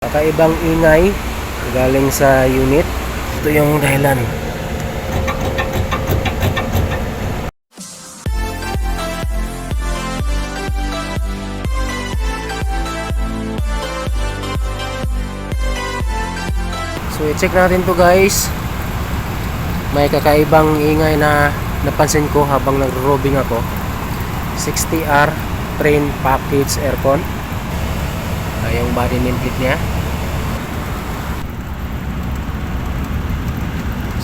kakaibang ingay galing sa unit. Ito yung dahilan. So i-check natin to guys. May kakaibang ingay na napansin ko habang nagro-roving ako. 60R train package aircon. Yung body nameplate niya.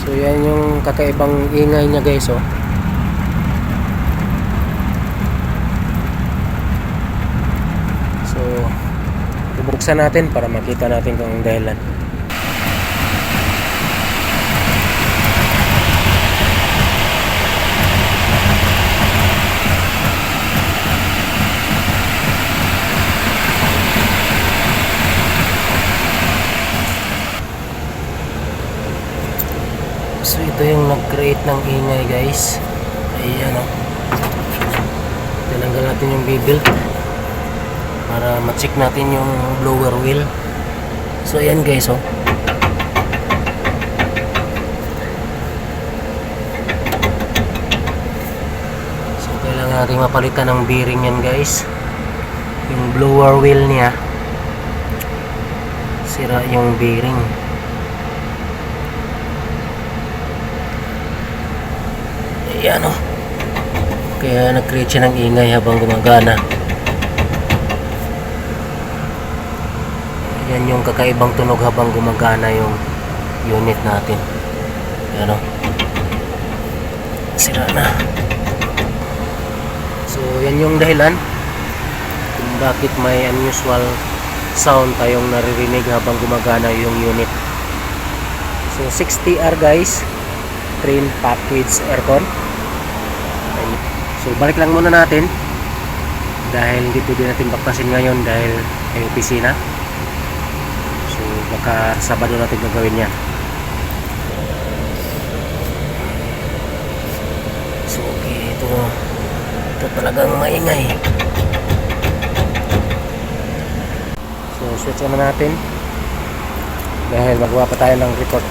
So yan yung kakaibang ingay niya guys, oh. So bubuksan natin para makita natin kung ang dahilan. So ito yung nag-create ng ingay guys. Ayan, oh. Tinanggal natin yung bevel para ma-check natin yung blower wheel. So ayan guys, oh. So kailangan natin mapalitan ng bearing yan guys. Yung blower wheel niya, sira yung bearing. Ayan, oh. Kaya nag-create siya ng ingay habang gumagana. Ayan yung kakaibang tunog habang gumagana yung unit natin. Ayan, oh. Sira na. So yan yung dahilan kung bakit may unusual sound tayong naririnig habang gumagana yung unit. So 60R guys, train package aircon. So balik lang muna natin dahil dito din natin baktasin ngayon dahil may opisina. So baka Sabado natin gagawin yan. So okay, ito talagang maingay. So switch na natin dahil magawa pa tayo ng report.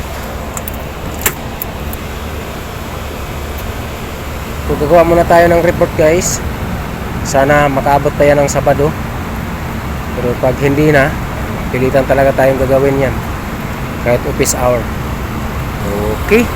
So gagawa muna tayo ng report guys. Sana makaabot pa yan ng Sabado. Pero pag hindi na, pilitan talaga tayong gagawin yan kahit office hour. Okay.